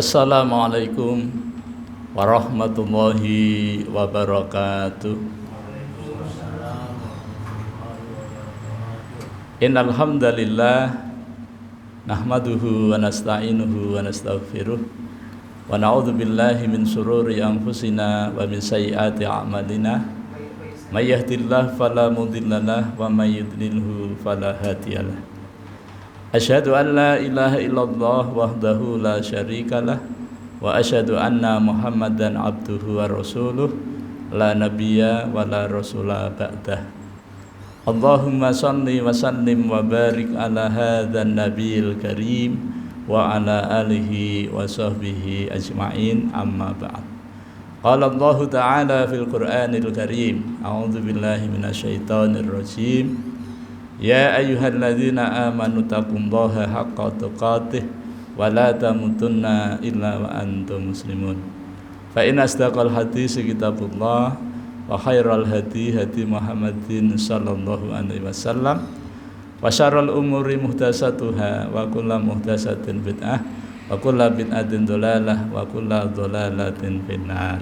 Assalamualaikum warahmatullahi wabarakatuh. Innal hamdalillah nahmaduhu wa nasta'inuhu wa nastaghfiruh wa na'udzu billahi min shururi anfusina wa min sayyiati a'malina. May yahdihillahu fala mudhillalah wa may yudlilhu fala hadiyalah. Asyhadu an la ilaha illallah wahdahu la syarikalah wa asyhadu anna Muhammadan abduhu wa rasuluh la nabiyya wa la rasula ba'dah. Allahumma shalli wa sallim wa barik ala hadzal nabiyil karim wa ala alihi wa sahbihi ajma'in, amma ba'd. Qala Allah ta'ala fil Qur'anil Karim, a'udzu billahi minasyaitonir rajim. Ya ayyuhalladzina amanu taqullaha haqqa tuqatih wa la tamutunna illa wa antum muslimun. Fa in asdaqal hadits kitabullah wa khairal hadi hadi Muhammadin sallallahu alaihi wasallam wa syarrul umuri muhdatsatuha wa kullu muhdatsatin bid'ah wa kullu bid'atin dhalalah wa kullu dhalalatin finnar.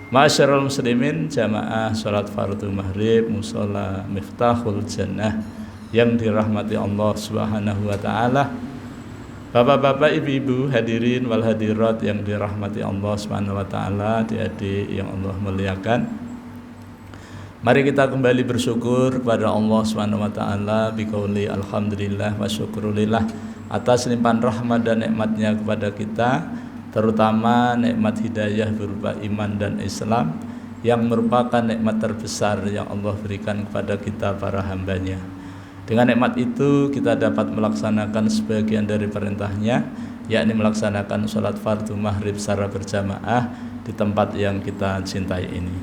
Ma'asyiral muslimin, jamaah salat fardu maghrib mushola Miftahul Jannah yang dirahmati Allah Subhanahu wa taala. Bapak-bapak, ibu-ibu, hadirin wal hadirat yang dirahmati Allah Subhanahu wa taala, adik-adik yang Allah muliakan. Mari kita kembali bersyukur kepada Allah Subhanahu wa taala biqauli alhamdulillah wa syukrulillah atas limpahan rahmat dan nikmatnya kepada kita, terutama nikmat hidayah berupa iman dan Islam yang merupakan nikmat terbesar yang Allah berikan kepada kita para hambanya. Dengan nikmat itu kita dapat melaksanakan sebagian dari perintahnya, yakni melaksanakan sholat fardu maghrib secara berjamaah di tempat yang kita cintai ini.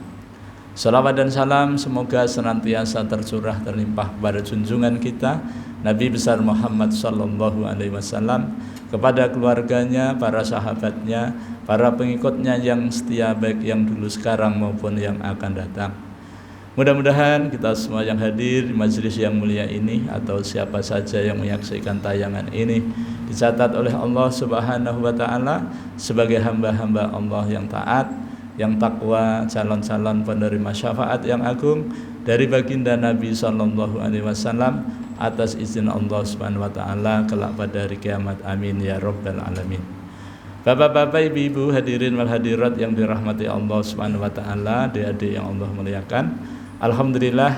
Salawat dan salam semoga senantiasa tercurah terlimpah kepada junjungan kita Nabi besar Muhammad sallallahu alaihi wasallam, kepada keluarganya, para sahabatnya, para pengikutnya yang setia baik yang dulu, sekarang maupun yang akan datang. Mudah-mudahan kita semua yang hadir di majelis yang mulia ini atau siapa saja yang menyaksikan tayangan ini dicatat oleh Allah Subhanahu wa taala sebagai hamba-hamba Allah yang taat, yang takwa, calon-calon penerima syafaat yang agung dari baginda Nabi sallallahu alaihi wasallam atas izin Allah Subhanahu wa taala kelak pada hari kiamat. Amin ya rabbal alamin. Bapak-bapak, ibu-ibu, hadirin wal hadirat yang dirahmati Allah Subhanahu wa taala, adik-adik yang Allah muliakan. Alhamdulillah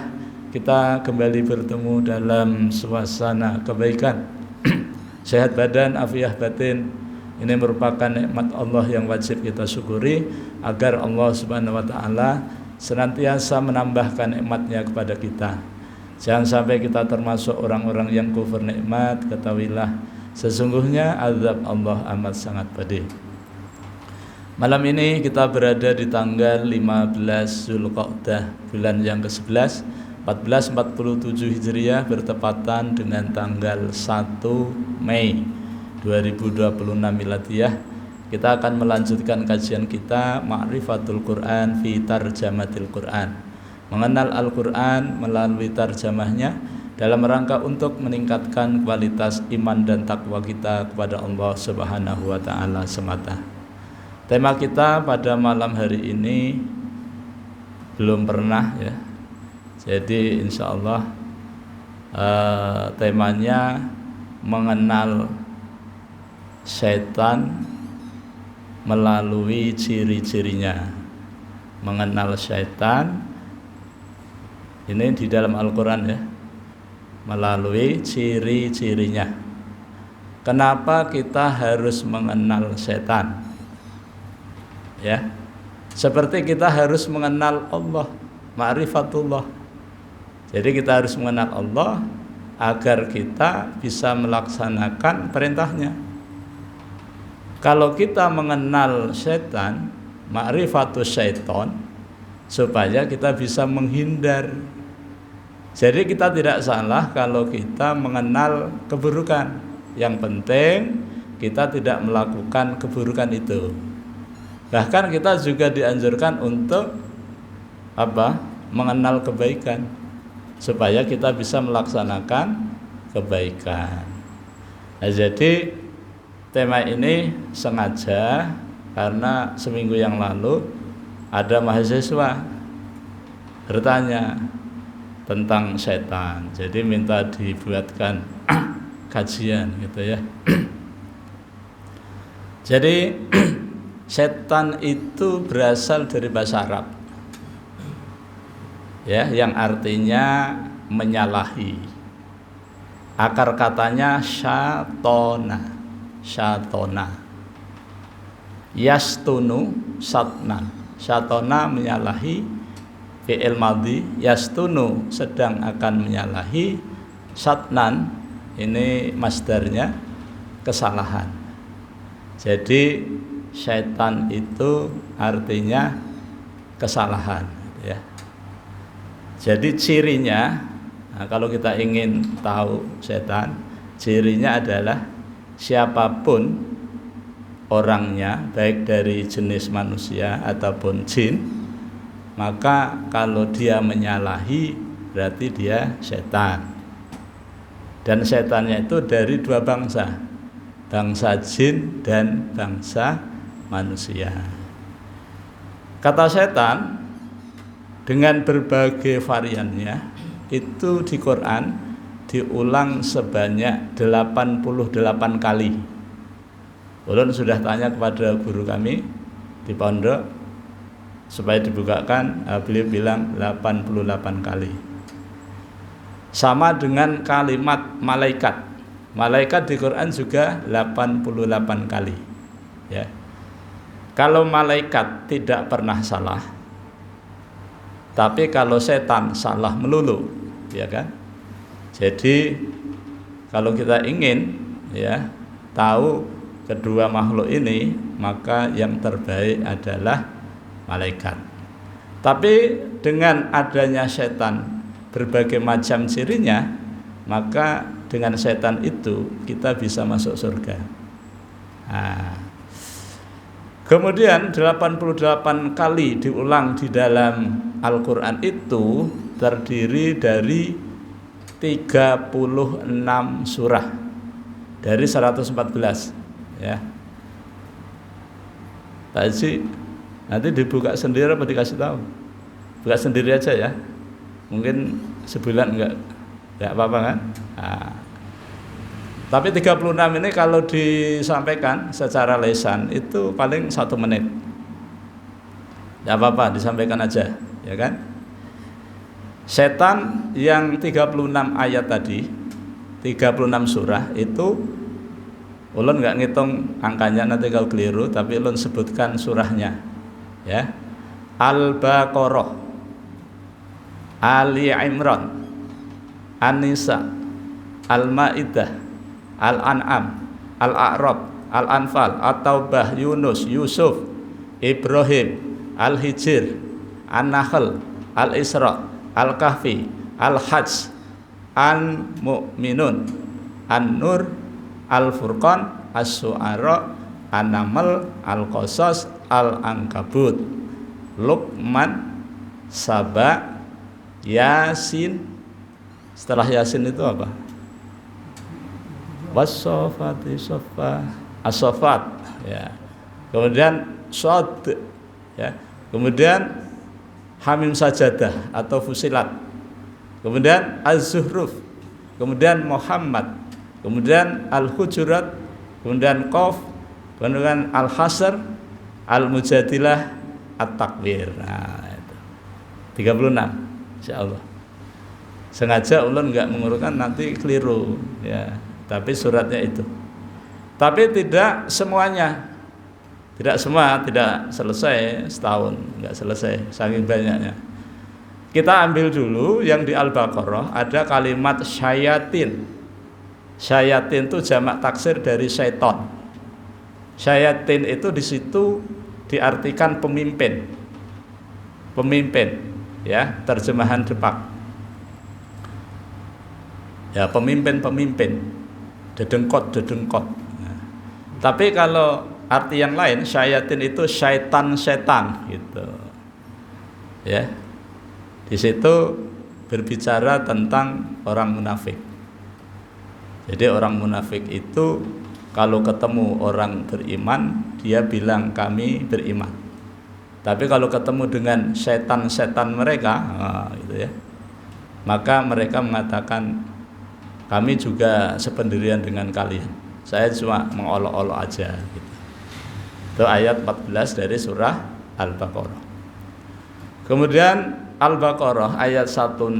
kita kembali bertemu dalam suasana kebaikan. Sehat badan, afiah batin. Ini merupakan nikmat Allah yang wajib kita syukuri agar Allah Subhanahu wa taala senantiasa menambahkan nikmatnya kepada kita. Jangan sampai kita termasuk orang-orang yang kufur nikmat. Ketahuilah sesungguhnya azab Allah amat sangat pedih. Malam ini kita berada di tanggal 15 Zulqa'dah, bulan yang ke-11 1447 Hijriah, bertepatan dengan tanggal 1 Mei 2026 Miladiyah. Kita akan melanjutkan kajian kita Ma'rifatul Quran fi Tarjamatil Quran, mengenal Al-Quran melalui tarjamahnya, dalam rangka untuk meningkatkan kualitas iman dan takwa kita kepada Allah Subhanahu wa taala semata. Tema kita pada malam hari ini belum pernah ya. Jadi insyaallah temanya mengenal setan melalui ciri-cirinya. Mengenal setan ini di dalam Al-Quran ya, melalui ciri-cirinya. Kenapa kita harus mengenal setan? Ya, seperti kita harus mengenal Allah, ma'rifatullah. Jadi kita harus mengenal Allah agar kita bisa melaksanakan perintahnya. Kalau kita mengenal setan, ma'rifatus syaiton, supaya kita bisa menghindar. Jadi kita tidak salah kalau kita mengenal keburukan. Yang penting kita tidak melakukan keburukan itu. Bahkan kita juga dianjurkan untuk mengenal kebaikan, supaya kita bisa melaksanakan kebaikan. Nah, jadi tema ini sengaja karena seminggu yang lalu ada mahasiswa bertanya tentang setan. Jadi minta dibuatkan kajian gitu ya. Jadi setan itu berasal dari bahasa Arab. Ya, yang artinya menyalahi. Akar katanya syatona. Syatona. Yastunu satnan. Syatona menyalahi, fi'il madhi, yastunu sedang akan menyalahi, satnan ini masdarnya kesalahan. Jadi syaitan itu artinya kesalahan ya. Jadi cirinya, nah kalau kita ingin tahu setan, cirinya adalah siapapun orangnya, baik dari jenis manusia ataupun jin, maka kalau dia menyalahi berarti dia setan. Dan setannya itu dari dua bangsa, bangsa jin dan bangsa manusia. Kata setan dengan berbagai variannya itu di Quran diulang sebanyak 88 kali. Ulun sudah tanya kepada guru kami di pondok supaya dibukakan, beliau bilang 88 kali. Sama dengan kalimat malaikat. Malaikat di Quran juga 88 kali. Ya. Kalau malaikat tidak pernah salah, tapi kalau setan salah melulu, ya kan? Jadi kalau kita ingin ya tahu kedua makhluk ini, maka yang terbaik adalah malaikat. Tapi dengan adanya setan berbagai macam cirinya, maka dengan setan itu kita bisa masuk surga. Nah, kemudian 88 kali diulang di dalam Al-Quran itu terdiri dari 36 surah dari 114 ya. Pak Haji nanti dibuka sendiri apa dikasih tahu? Buka sendiri aja ya. Mungkin sebulan enggak apa-apa kan? Nah, tapi 36 ini kalau disampaikan secara lisan itu paling 1 menit. Enggak apa-apa, disampaikan aja, ya kan? Setan yang 36 ayat tadi, 36 surah itu ulun enggak ngitung angkanya nanti kalau keliru, tapi ulun sebutkan surahnya. Ya. Al-Baqarah, Ali Imran, An-Nisa, Al-Maidah, Al-An'am, Al-A'raf, Al-Anfal, At-Taubah, Yunus, Yusuf, Ibrahim, Al-Hijr, An-Nahl, Al-Isra, Al-Kahfi, Al-Hajj, An-Mu'minun, An-Nur, Al-Furqan, As-Su'ara, An-Naml, Al-Qasas, Al-Ankabut, Luqman, Saba, Yasin. Setelah Yasin itu apa? Was-Saffati Saffa, As-Saffat ya. Kemudian Shad ya. Kemudian Hamim Sajadah atau Fusilat. Kemudian Az-Zuhruf. Kemudian Muhammad. Kemudian Al-Hujurat. Kemudian Qaf. Kemudian Al-Hasr, Al-Mujadilah, At-Takwir. Nah, itu 36 insyaallah. Sengaja ulun enggak mengurutkan nanti keliru ya. Tapi suratnya itu. Tapi tidak semuanya. Tidak semua, tidak selesai setahun, enggak selesai saking banyaknya. Kita ambil dulu yang di Al-Baqarah ada kalimat syayatin. Syayatin itu jamak taksir dari syaiton. Syayatin itu di situ diartikan pemimpin. Pemimpin, ya, terjemahan Jepang. Ya, pemimpin-pemimpin. Dedengkot. Nah, tapi kalau arti yang lain, syayatin itu syaitan-setan gitu. Ya. Di situ berbicara tentang orang munafik. Jadi orang munafik itu kalau ketemu orang beriman, dia bilang kami beriman. Tapi kalau ketemu dengan setan-setan mereka, gitu ya, maka mereka mengatakan kami juga sependirian dengan kalian. Saya cuma mengolok-olok aja. Gitu. Itu ayat 14 dari surah Al-Baqarah. Kemudian Al-Baqarah ayat 168,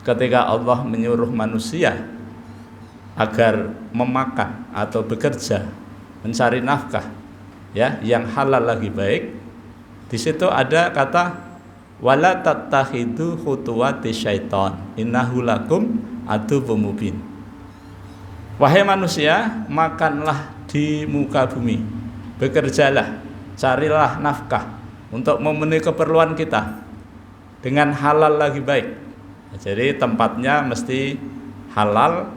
ketika Allah menyuruh manusia agar memakan atau bekerja mencari nafkah ya yang halal lagi baik, di situ ada kata wala tattakhidu khutuwati syaiton innahu lakum aduwwum mubin. Wahai manusia, makanlah di muka bumi, bekerjalah, carilah nafkah untuk memenuhi keperluan kita dengan halal lagi baik. Jadi tempatnya mesti halal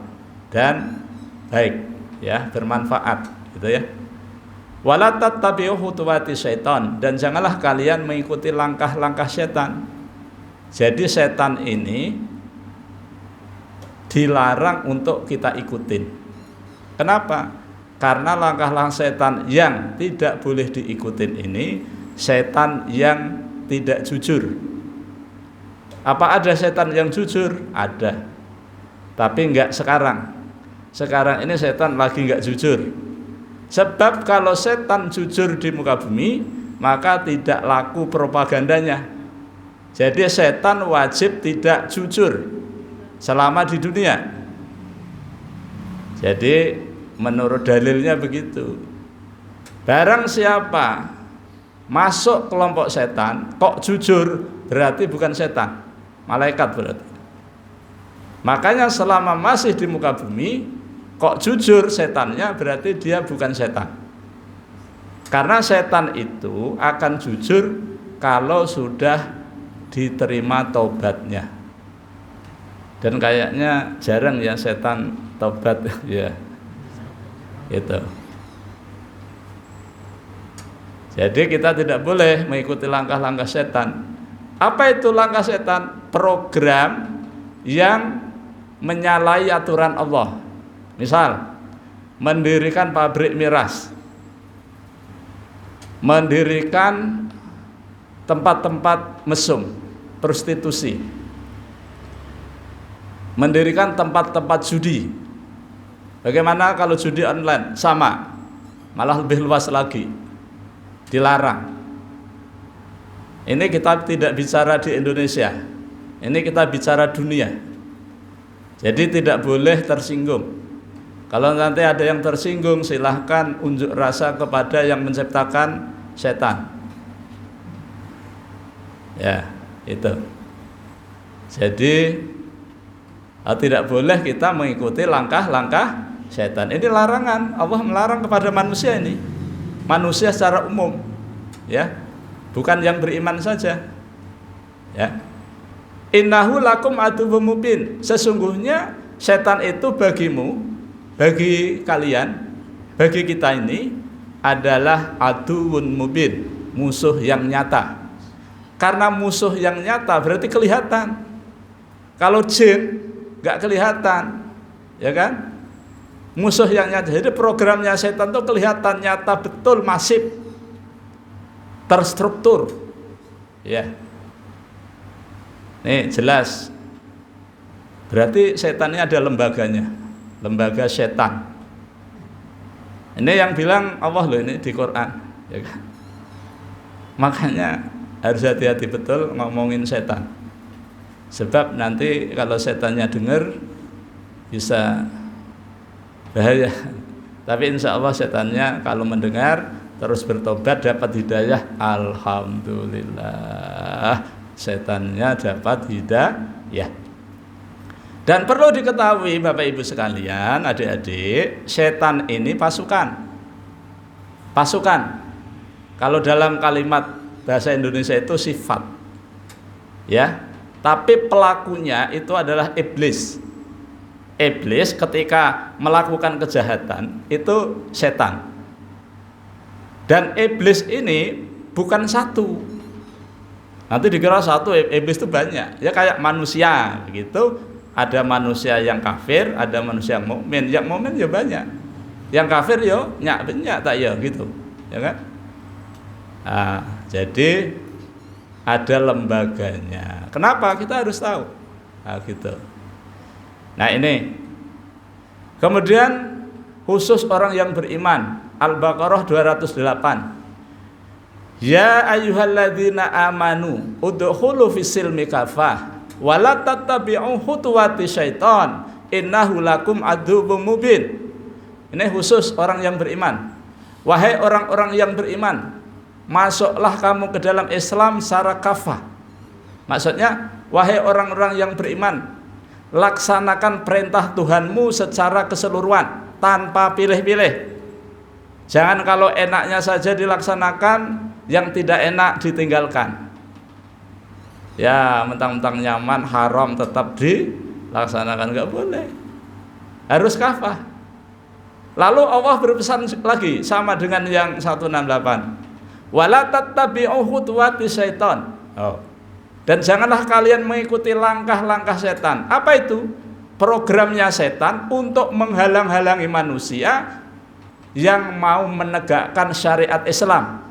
dan baik ya, bermanfaat gitu ya. Wala tattabi'u khutuwati syaitan, dan janganlah kalian mengikuti langkah-langkah setan. Jadi setan ini dilarang untuk kita ikutin. Kenapa? Karena langkah-langkah setan yang tidak boleh diikutin ini setan yang tidak jujur. Apa ada setan yang jujur? Ada. Tapi enggak sekarang. Sekarang ini setan lagi enggak jujur. Sebab kalau setan jujur di muka bumi, maka tidak laku propagandanya. Jadi setan wajib tidak jujur selama di dunia. Jadi menurut dalilnya begitu. Barang siapa masuk kelompok setan kok jujur, berarti bukan setan, malaikat berarti. Makanya selama masih di muka bumi kok jujur setannya, berarti dia bukan setan. Karena setan itu akan jujur kalau sudah diterima taubatnya. Dan kayaknya jarang ya setan taubat ya. Itu. Jadi kita tidak boleh mengikuti langkah-langkah setan. Apa itu langkah setan? Program yang menyalahi aturan Allah. Misal, mendirikan pabrik miras, mendirikan tempat-tempat mesum, prostitusi, mendirikan tempat-tempat judi. Bagaimana kalau judi online? Sama, malah lebih luas lagi, dilarang. Ini kita tidak bicara di Indonesia, ini kita bicara dunia. Jadi tidak boleh tersinggung. Kalau nanti ada yang tersinggung, silahkan unjuk rasa kepada yang menciptakan setan. Ya, itu. Jadi tidak boleh kita mengikuti langkah-langkah setan. Ini larangan. Allah melarang kepada manusia ini. Manusia secara umum, ya, bukan yang beriman saja. Ya. Innahu lakum aduwwum mubin. Sesungguhnya setan itu bagimu, bagi kalian, bagi kita ini adalah aduwwun mubin, musuh yang nyata. Karena musuh yang nyata berarti kelihatan. Kalau jin nggak kelihatan, ya kan? Musuh yang nyata. Jadi programnya setan itu kelihatan, nyata, betul, masif, terstruktur. Ya. Nih jelas. Berarti setan ini ada lembaganya. Lembaga setan. Ini yang bilang Allah loh ini di Quran, ya kan? Makanya harus hati-hati betul ngomongin setan. Sebab nanti kalau setannya dengar bisa bahaya. Tapi insya Allah setannya kalau mendengar terus bertobat dapat hidayah, alhamdulillah setannya dapat hidayah. Dan perlu diketahui Bapak Ibu sekalian, adik-adik, setan ini pasukan. Pasukan. Kalau dalam kalimat bahasa Indonesia itu sifat. Ya. Tapi pelakunya itu adalah iblis. Iblis ketika melakukan kejahatan itu setan. Dan iblis ini bukan satu. Nanti dikira satu, iblis itu banyak. Ya kayak manusia begitu. ada manusia yang kafir, ada manusia yang mukmin. Yang mukmin ya banyak, yang kafir yo nyak banyak tak ya gitu, ya kan? Jadi ada lembaganya. Kenapa kita harus tahu? Gitu. Nah ini. Kemudian khusus orang yang beriman, Al-Baqarah 208. Ya ayyuhalladzina amanu udkhulu fis-silmi kafah wa la tattabi'u khutuwati syaiton innahu lakum aduwwum mubin. Ini khusus orang yang beriman. Wahai orang-orang yang beriman, masuklah kamu ke dalam Islam secara kafah. Maksudnya, wahai orang-orang yang beriman, laksanakan perintah Tuhanmu secara keseluruhan tanpa pilih-pilih. Jangan kalau enaknya saja dilaksanakan, yang tidak enak ditinggalkan. Ya, mentang-mentang nyaman, haram tetap dilaksanakan, nggak boleh. Harus kafah. Lalu Allah berpesan lagi sama dengan yang 168. Wala tattabi'u khutuwati syaiton. Dan janganlah kalian mengikuti langkah-langkah setan. Apa itu? Programnya setan untuk menghalang-halangi manusia yang mau menegakkan syariat Islam.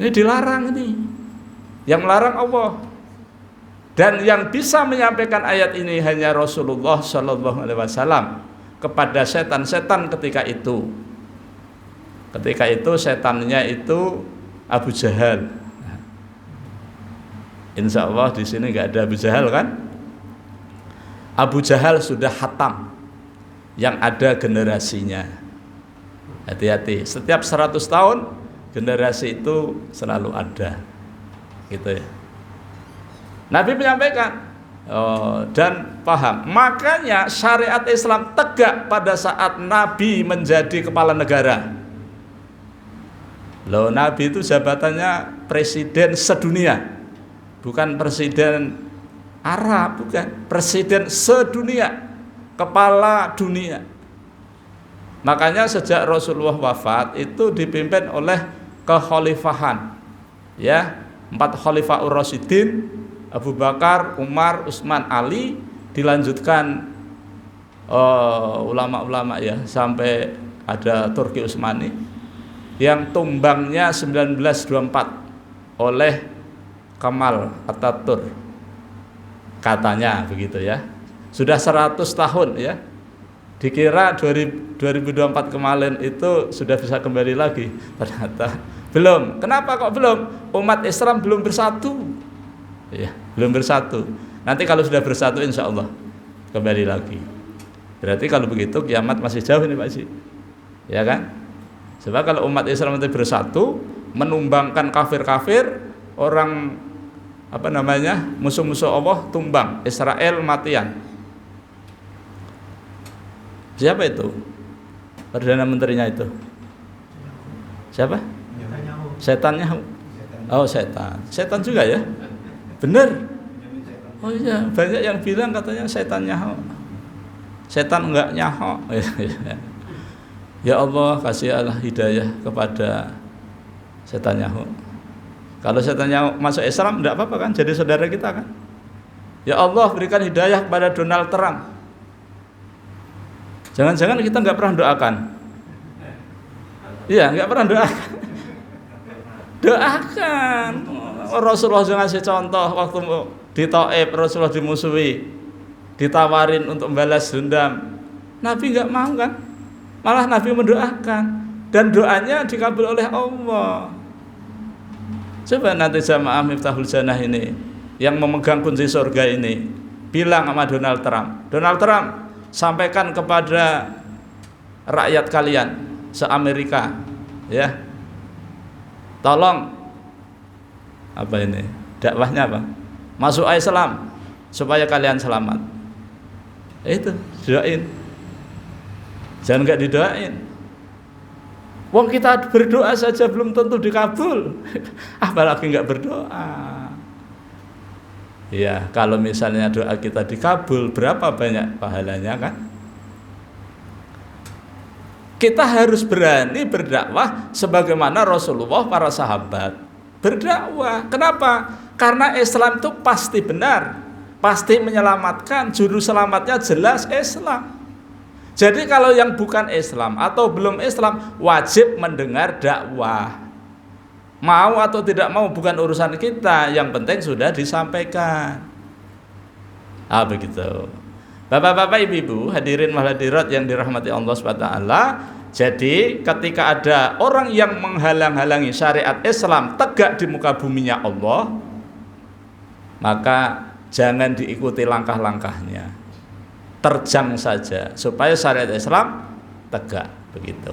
Ini dilarang ini. Yang melarang Allah. Dan yang bisa menyampaikan ayat ini hanya Rasulullah Shallallahu Alaihi Wasallam kepada setan-setan ketika itu. Ketika itu setannya itu Abu Jahal. Insya Allah di sini nggak ada Abu Jahal kan? Abu Jahal sudah khatam, yang ada generasinya. Hati-hati, setiap 100 tahun generasi itu selalu ada, gitu ya. Nabi menyampaikan dan paham. Makanya syariat Islam tegak pada saat Nabi menjadi kepala negara. Loh, Nabi itu jabatannya presiden sedunia. Bukan presiden Arab, bukan, presiden sedunia, kepala dunia. Makanya sejak Rasulullah wafat itu dipimpin oleh kekhalifahan, ya, 4 khalifah ur-rasyidin, Abu Bakar, Umar, Utsman, Ali, dilanjutkan ulama-ulama ya, sampai ada Turki Utsmani yang tumbangnya 1924 oleh Kemal Atatürk, katanya begitu ya. Sudah 100 tahun ya. Dikira 2024 kemarin itu sudah bisa kembali lagi, ternyata belum. Kenapa kok belum? Umat Islam belum bersatu. Ya, belum bersatu. Nanti kalau sudah bersatu insya Allah kembali lagi. Berarti kalau begitu kiamat masih jauh ini Pak Haji. Ya kan? Sebab kalau umat Islam itu bersatu, menumbangkan kafir-kafir, orang musuh-musuh Allah tumbang, Israel matian. Siapa itu? Perdana menterinya itu siapa? Setannya. Oh, setan juga ya? Bener. Oh iya, banyak yang bilang katanya setan nyaho. Setan enggak nyaho. Ya Allah, kasihlah hidayah kepada setan nyaho. Kalau setannya masuk Islam tidak apa-apa kan, jadi saudara kita kan. Ya Allah, berikan hidayah kepada Donald Trump. Jangan-jangan kita nggak pernah doakan. Iya, nggak pernah doakan. Doakan. Rasulullah juga ngasih contoh waktu di Thaif, Rasulullah dimusuhi, ditawarin untuk membalas dendam. Nabi nggak mau kan, malah Nabi mendoakan dan doanya dikabul oleh Allah. Coba nanti jamaah Miftahul Jannah ini yang memegang kunci surga ini bilang sama Donald Trump, Donald Trump, sampaikan kepada rakyat kalian se-Amerika, ya, tolong dakwahnya apa? Masuk Islam supaya kalian selamat. Itu doain. Jangan nggak didoain. Wong kita berdoa saja belum tentu dikabul, apalagi nggak berdoa. Ya, kalau misalnya doa kita dikabul, berapa banyak pahalanya kan? Kita harus berani berdakwah sebagaimana Rasulullah, para sahabat berdakwah. Kenapa? Karena Islam itu pasti benar, pasti menyelamatkan, juru selamatnya jelas Islam. Jadi kalau yang bukan Islam atau belum Islam wajib mendengar dakwah. Mau atau tidak mau bukan urusan kita, yang penting sudah disampaikan. Begitu. Bapak-bapak, ibu-ibu, hadirin wal hadirat yang dirahmati Allah Subhanahu wa taala. Jadi ketika ada orang yang menghalang-halangi syariat Islam tegak di muka buminya Allah, maka jangan diikuti langkah-langkahnya. Terjang saja supaya syariat Islam tegak, begitu.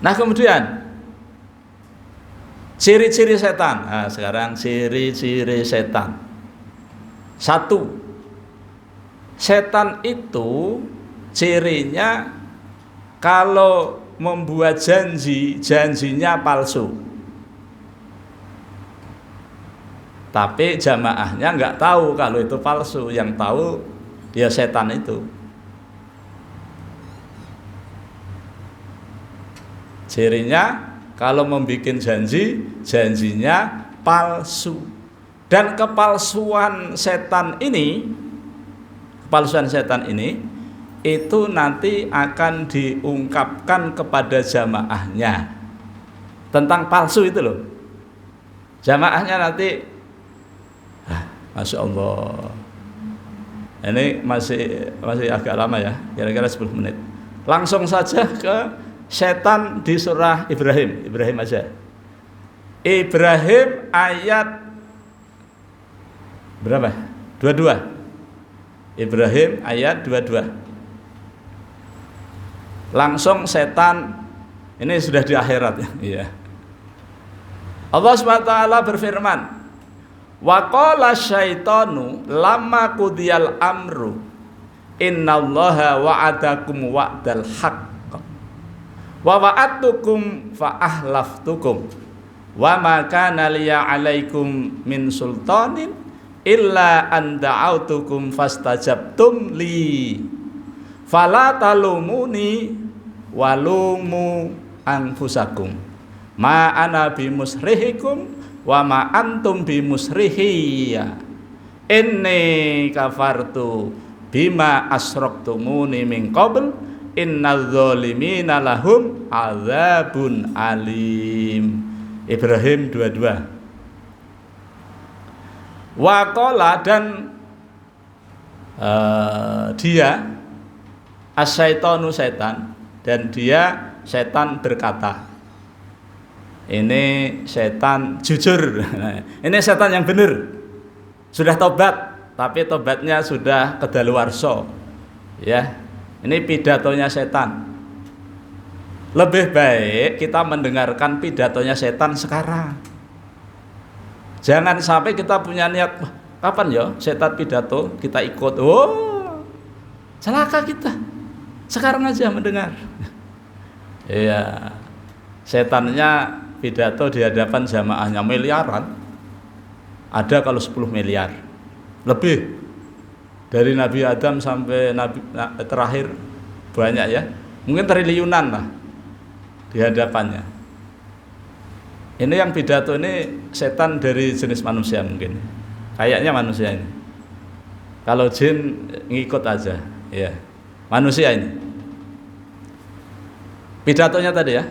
Nah, kemudian ciri-ciri setan. Nah, sekarang ciri-ciri setan. 1. Setan itu cirinya kalau membuat janji, janjinya palsu. Tapi jamaahnya nggak tahu kalau itu palsu. Yang tahu ya setan itu. Cirinya kalau membuat janji, janjinya palsu. Dan kepalsuan setan ini itu nanti akan diungkapkan kepada jamaahnya tentang palsu itu loh. Jamaahnya nanti, Masya Allah, ini masih agak lama ya, kira-kira 10 menit. Langsung saja ke setan di surah Ibrahim aja. Ibrahim ayat berapa? 22. Ibrahim ayat 22. Langsung setan, ini sudah di akhirat ya. Iya. Allah SWT berfirman, wa qala syaitanu lamma qudiyal amru innallaha wa'adakum wa'dal haqq wa wa'adtukum fa ahlaftukum wa ma kana liya 'alaikum min sultanin illa an da'autukum fastajabtum li fala talumuni walumu anfusakum ma ana bimusrihikum wa ma antum bimusrihiyya inni kafartu bima asraktumuni min qabl innadz zalimina lahum adzabun alim. Ibrahim 22. Waqala, dan dia asyaitonu setan, dan dia setan berkata, ini setan jujur, ini setan yang benar, sudah tobat, tapi tobatnya sudah kedaluwarsa ya. Ini pidatonya setan. Lebih baik kita mendengarkan pidatonya setan sekarang. Jangan sampai kita punya niat, kapan ya setan pidato kita ikut, celaka kita. Sekarang aja mendengar. Iya. Setannya pidato di hadapan jamaahnya miliaran. Ada kalau 10 miliar. Lebih dari Nabi Adam sampai Nabi terakhir banyak ya. Mungkin triliunan lah di hadapannya. Ini yang pidato ini setan dari jenis manusia mungkin. Kayaknya manusia ini. Kalau jin ngikut aja, ya. Manusia ini. Pidatonya tadi ya.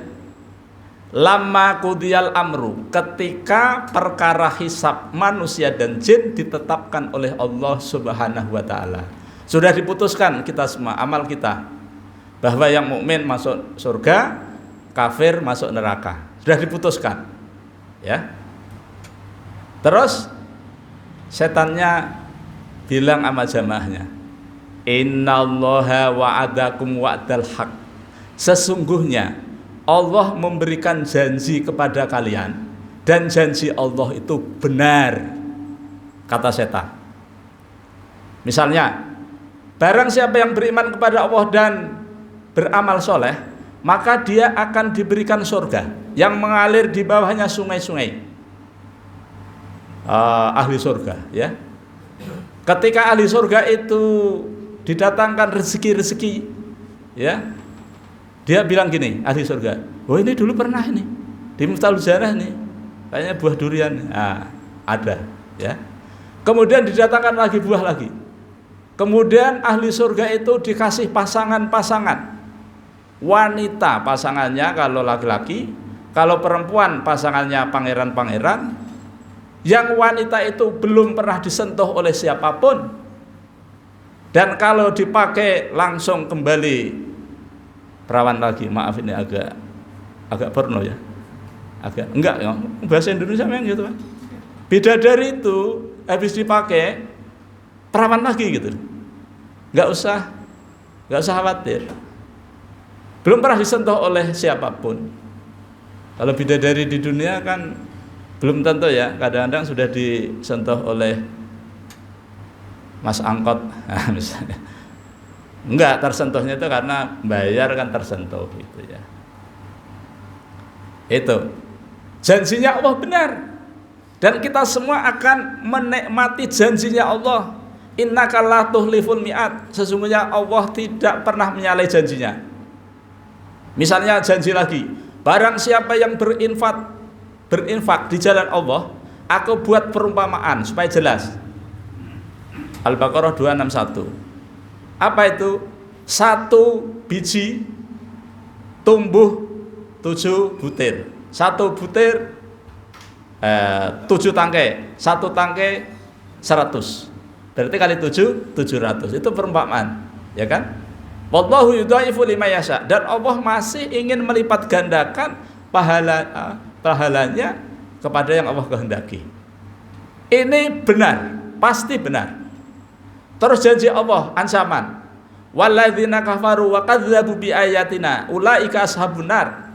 Lamma qudiyal amru, ketika perkara hisab manusia dan jin ditetapkan oleh Allah Subhanahu wa taala. Sudah diputuskan kita semua amal kita, bahwa yang mukmin masuk surga, kafir masuk neraka. Sudah diputuskan. Ya. Terus setannya bilang sama jamaahnya, innallaha wa'adakum wa'dal haq. Sesungguhnya Allah memberikan janji kepada kalian, dan janji Allah itu benar, kata setan. Misalnya, barang siapa yang beriman kepada Allah dan beramal soleh, maka dia akan diberikan surga yang mengalir di bawahnya sungai-sungai. Ahli surga ya. Ketika ahli surga itu didatangkan rezeki-rezeki ya, dia bilang gini, ahli surga, ini dulu pernah ini di Miftahul Jannah nih, kayaknya buah durian, ada ya. Kemudian didatangkan lagi buah lagi. Kemudian ahli surga itu dikasih pasangan-pasangan. Wanita pasangannya kalau laki-laki, kalau perempuan pasangannya pangeran-pangeran. Yang wanita itu belum pernah disentuh oleh siapapun. Dan kalau dipakai langsung kembali perawan lagi. Maaf ini agak porno ya. Enggak ya, bahasa Indonesia memang gitu kan. Bidadari itu habis dipakai perawan lagi gitu. Enggak usah khawatir. Belum pernah disentuh oleh siapapun. Kalau bidadari di dunia kan belum tentu ya, kadang-kadang sudah disentuh oleh Mas Angkot, nah, misalnya. Enggak, tersentuhnya itu karena bayar kan tersentuh gitu ya. Itu janjinya Allah benar. Dan kita semua akan menikmati janjinya Allah. Innaka la tuhliful mi'ad. Sesungguhnya Allah tidak pernah menyalahi janjinya. Misalnya janji lagi, barang siapa yang berinfak di jalan Allah, aku buat perumpamaan supaya jelas. Al-Baqarah 261. Apa itu? 1 biji tumbuh 7 butir. 1 butir 7 tangkai. 1 tangkai 100. Berarti kali 7 700. Itu perumpamaan, ya kan? Wallahu yudhaifu liman yasha. Dan Allah masih ingin melipat gandakan pahalanya kepada yang Allah kehendaki. Ini benar, pasti benar. Terus janji Allah ancaman. Walladzina kafaru wa kadzdzabu biayatina ulaika ashabun nar.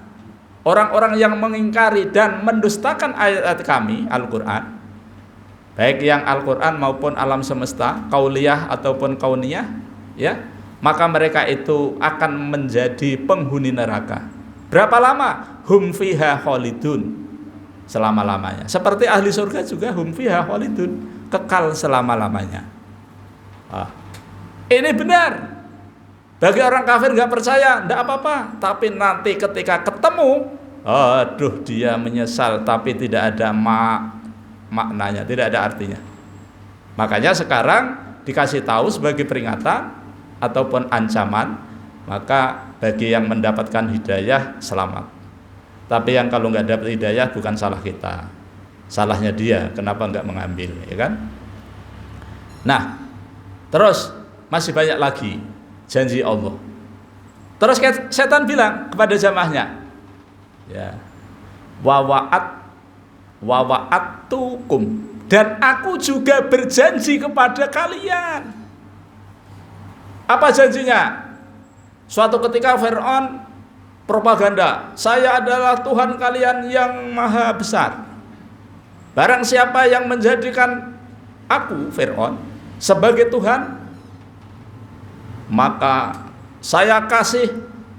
Orang-orang yang mengingkari dan mendustakan ayat-ayat kami Al-Qur'an, baik yang Al-Qur'an maupun alam semesta, kauliyah ataupun kauniyah, ya, maka mereka itu akan menjadi penghuni neraka. Berapa lama? Hum fiha khalidun, selama-lamanya. Seperti ahli surga juga hum fiha khalidun, kekal selama-lamanya. Ini benar. Bagi orang kafir nggak percaya, enggak apa-apa. Tapi nanti ketika ketemu, aduh dia menyesal, tapi tidak ada maknanya, tidak ada artinya. Makanya sekarang dikasih tahu sebagai peringatan ataupun ancaman, maka bagi yang mendapatkan hidayah selamat. Tapi yang kalau nggak dapat hidayah bukan salah kita, salahnya dia, kenapa nggak mengambil, ya kan? Nah, terus masih banyak lagi janji Allah. Terus setan bilang kepada jamaahnya, ya, wa'atukum, dan aku juga berjanji kepada kalian. Apa janjinya? Suatu ketika Fir'aun propaganda, saya adalah Tuhan kalian yang maha besar. Barang siapa yang menjadikan aku Fir'aun sebagai Tuhan, maka saya kasih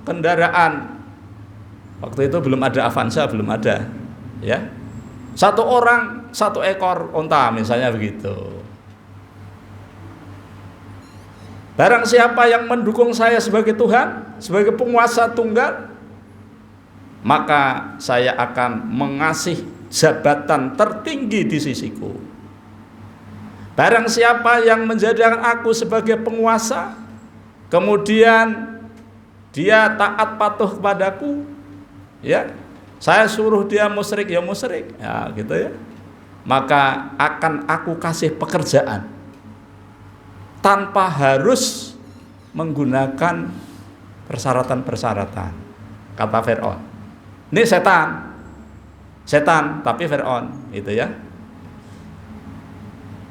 kendaraan. Waktu itu belum ada Avanza, belum ada, ya. 1 orang 1 ekor onta, misalnya begitu. Barang siapa yang mendukung saya sebagai Tuhan, sebagai penguasa tunggal, maka saya akan mengasih jabatan tertinggi di sisiku. Barang siapa yang menjadikan aku sebagai penguasa, kemudian dia taat patuh kepadaku, ya, saya suruh dia musyrik, ya musyrik, ya gitu ya, maka akan aku kasih pekerjaan tanpa harus menggunakan persyaratan-persyaratan, kata Fir'aun. Ini setan tapi Fir'aun, gitu ya.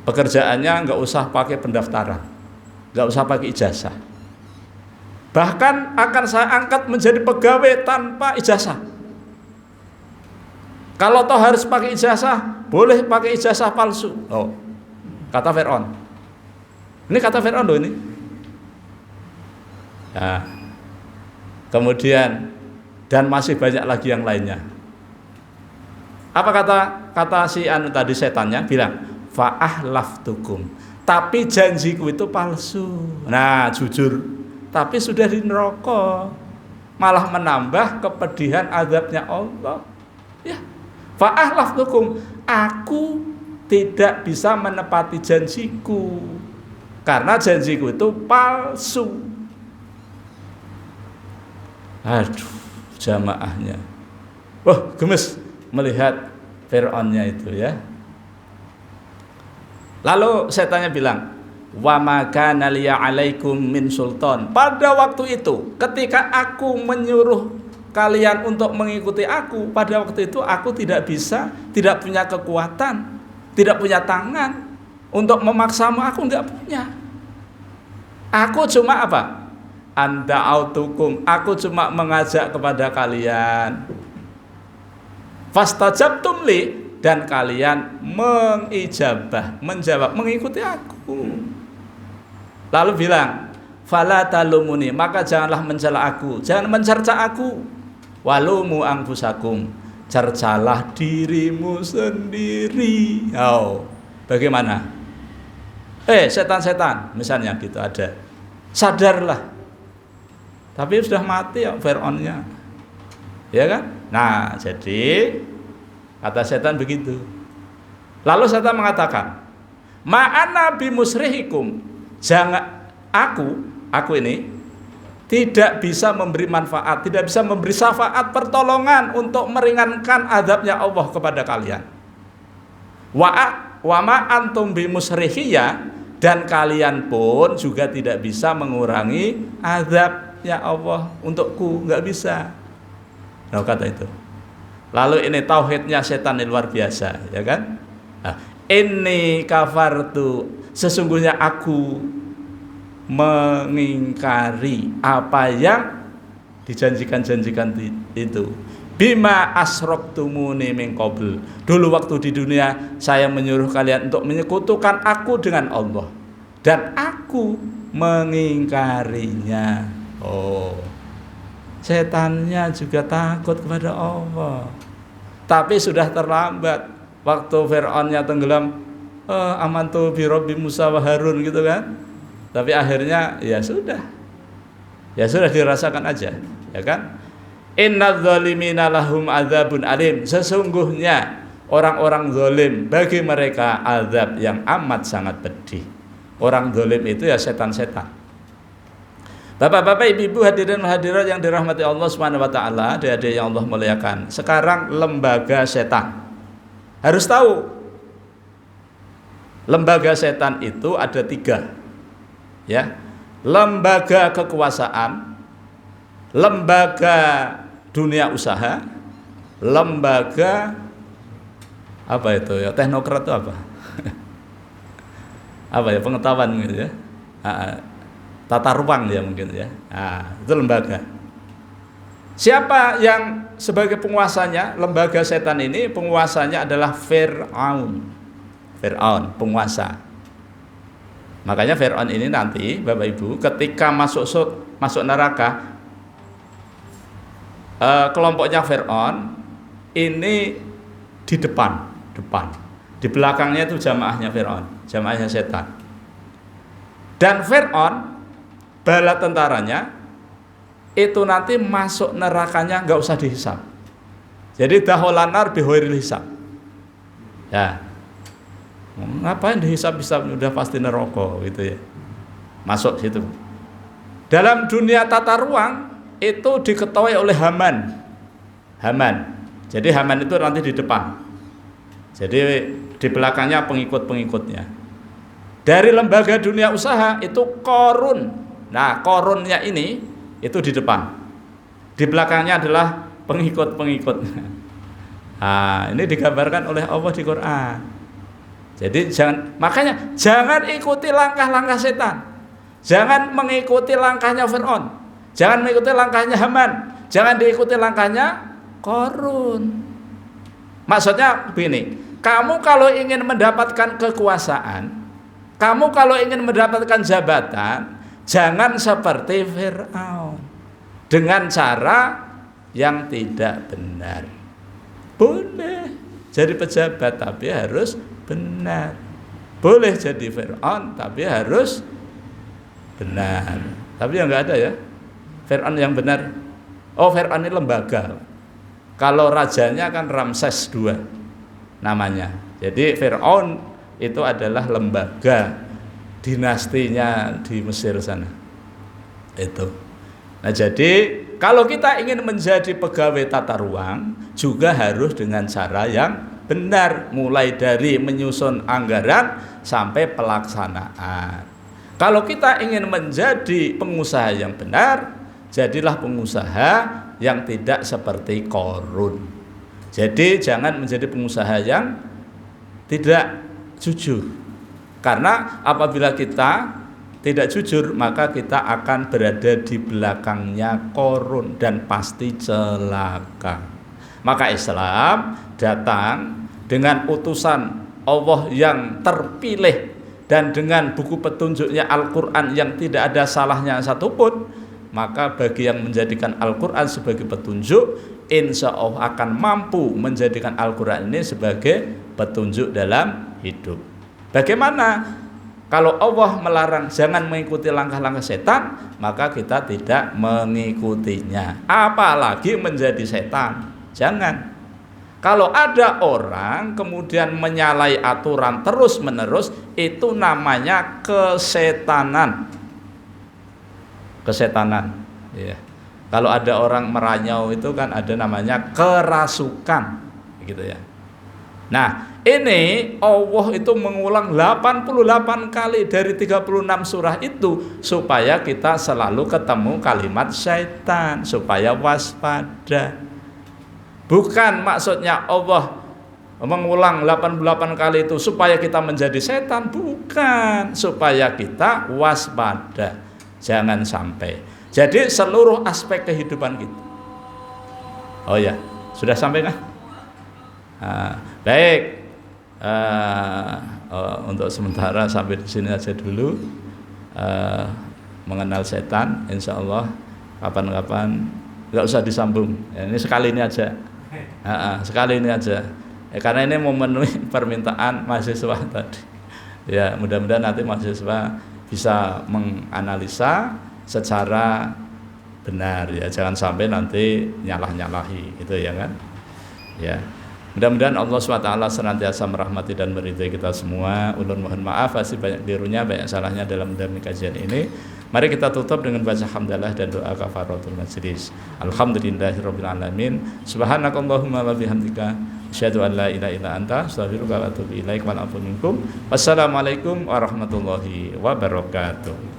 Pekerjaannya nggak usah pakai pendaftaran, nggak usah pakai ijazah. Bahkan akan saya angkat menjadi pegawai tanpa ijazah. Kalau toh harus pakai ijazah, boleh pakai ijazah palsu. Oh, kata Fir'aun. Ini kata Fir'aun loh ini. Nah, kemudian dan masih banyak lagi yang lainnya. Apa kata si anu tadi, setannya bilang, fa'ahlaftukum, tapi janjiku itu palsu. Nah, jujur, tapi sudah di neraka, malah menambah kepedihan azabnya Allah. Ya, fa'ahlaftukum, aku tidak bisa menepati janjiku, karena janjiku itu palsu. Aduh, jamaahnya, wah gemes melihat Fir'aunnya itu ya. Lalu setannya bilang, wa ma kana liya 'alaikum min sultan. Pada waktu itu, ketika aku menyuruh kalian untuk mengikuti aku, pada waktu itu aku tidak bisa, tidak punya kekuatan, tidak punya tangan untuk memaksamu, aku enggak punya. Aku cuma apa? Anda autukum, aku cuma mengajak kepada kalian. Fastajabtum li, dan kalian menjawab, mengikuti aku. Lalu bilang, fala talumuni, maka janganlah mencela aku, jangan mencerca aku. Walumu anfusakum, cercalah dirimu sendiri. Oh, bagaimana? Setan-setan, misalnya gitu ada. Sadarlah. Tapi sudah mati ya Fir'aunnya. Ya kan? Nah, jadi kata setan begitu. Lalu setan mengatakan, ma'ana bimusrihikum, jangan aku ini tidak bisa memberi manfaat, tidak bisa memberi syafaat pertolongan untuk meringankan azabnya Allah kepada kalian. Wa ma antum bimusrihiyya, dan kalian pun juga tidak bisa mengurangi azabnya Allah untukku, nggak bisa. Nah, kata itu. Lalu ini tauhidnya setan ini luar biasa, ya kan? Nah, ini kafartu, sesungguhnya aku mengingkari apa yang dijanjikan itu. Bima asroktumuni min qabl. Dulu waktu di dunia saya menyuruh kalian untuk menyekutukan aku dengan Allah, dan aku mengingkarinya. Oh, setannya juga takut kepada Allah, tapi sudah terlambat. Waktu Fir'aunnya tenggelam, amantu bi Rabbi Musa wa Harun gitu kan. Tapi akhirnya ya sudah dirasakan aja, ya kan? Innadz zalimina lahum adzabun alim. Sesungguhnya orang-orang zalim, bagi mereka azab yang amat sangat pedih. Orang zalim itu ya setan-setan. Bapak-bapak, ibu-ibu, hadirin hadirat yang dirahmati Allah Subhanahu wa taala, adik-adik yang Allah muliakan. Sekarang lembaga setan. Harus tahu, lembaga setan itu ada 3. Ya. Lembaga kekuasaan, lembaga dunia usaha, lembaga apa itu ya, teknokrat itu apa? Apa ya, pengetahuan gitu ya. Tata ruang ya mungkin ya. Itu lembaga. Siapa yang sebagai penguasanya? Lembaga setan ini penguasanya adalah Fir'aun, penguasa. Makanya Fir'aun ini nanti Bapak Ibu ketika masuk neraka, kelompoknya Fir'aun ini di depan. Di belakangnya itu jamaahnya Fir'aun, jamaahnya setan. Dan Fir'aun, bala tentaranya itu nanti masuk nerakanya nggak usah dihisab. Jadi daholanar bihoiril hisab. Ya, ngapain dihisab-hisab, udah pasti neraka gitu ya. Masuk situ. Dalam dunia tata ruang itu diketuai oleh Haman. Jadi Haman itu nanti di depan. Jadi di belakangnya pengikut-pengikutnya. Dari lembaga dunia usaha itu Qarun. Nah, Qarunnya ini itu di depan. Di belakangnya adalah pengikut-pengikutnya. Nah, ini digambarkan oleh Allah di Quran. Jadi makanya jangan ikuti langkah-langkah setan. Jangan mengikuti langkahnya Fir'aun. Jangan mengikuti langkahnya Haman. Jangan diikuti langkahnya Qarun. Maksudnya begini, kamu kalau ingin mendapatkan kekuasaan, kamu kalau ingin mendapatkan jabatan, jangan seperti Fir'aun dengan cara yang tidak benar. Boleh jadi pejabat tapi harus benar. Boleh jadi Fir'aun tapi harus benar. Tapi yang nggak ada ya Fir'aun yang benar. Oh, Fir'aun ini lembaga. Kalau rajanya kan Ramses II. namanya. Jadi Fir'aun itu adalah lembaga dinastinya di Mesir sana. Itu. Nah, jadi kalau kita ingin menjadi pegawai tata ruang juga harus dengan cara yang benar, mulai dari menyusun anggaran sampai pelaksanaan. Kalau kita ingin menjadi pengusaha yang benar, jadilah pengusaha yang tidak seperti Qarun. Jadi jangan menjadi pengusaha yang tidak jujur. Karena apabila kita tidak jujur, maka kita akan berada di belakangnya Qarun dan pasti celaka. Maka Islam datang dengan utusan Allah yang terpilih dan dengan buku petunjuknya Al-Quran yang tidak ada salahnya satupun. Maka bagi yang menjadikan Al-Quran sebagai petunjuk, insya Allah akan mampu menjadikan Al-Quran ini sebagai petunjuk dalam hidup. Bagaimana? Kalau Allah melarang jangan mengikuti langkah-langkah setan, maka kita tidak mengikutinya. Apalagi menjadi setan. Jangan. Kalau ada orang kemudian menyalahi aturan terus-menerus, itu namanya kesetanan. Kesetanan. Ya. Kalau ada orang meranyau itu kan ada namanya kerasukan, gitu ya. Nah, ini Allah itu mengulang 88 kali dari 36 surah itu supaya kita selalu ketemu kalimat syaitan, supaya waspada. Bukan maksudnya Allah mengulang 88 kali itu supaya kita menjadi setan, bukan, supaya kita waspada. Jangan sampai. Jadi seluruh aspek kehidupan kita. Oh ya, sudah sampai kan? Baik. Untuk sementara sampai di sini aja dulu. Mengenal setan, insya Allah kapan-kapan nggak usah disambung. Ini sekali ini aja. Sekali ini aja. Karena ini memenuhi permintaan mahasiswa tadi. Ya, mudah-mudahan nanti mahasiswa bisa menganalisa secara benar ya. Jangan sampai nanti nyalah-nyalahi, gitu ya kan? Ya. Mudah-mudahan Allah SWT senantiasa merahmati dan meridhai kita semua. Ulun mohon maaf masih banyak kelirunya, banyak salahnya dalam kajian ini. Mari kita tutup dengan baca hamdalah dan doa kafaratul majlis. Alhamdulillahirabbil alamin. Subhanakallahumma wa bihamdika asyhadu an la ilaha illa anta astaghfiruka wa atubu ilaik. Wassalamualaikum warahmatullahi wabarakatuh.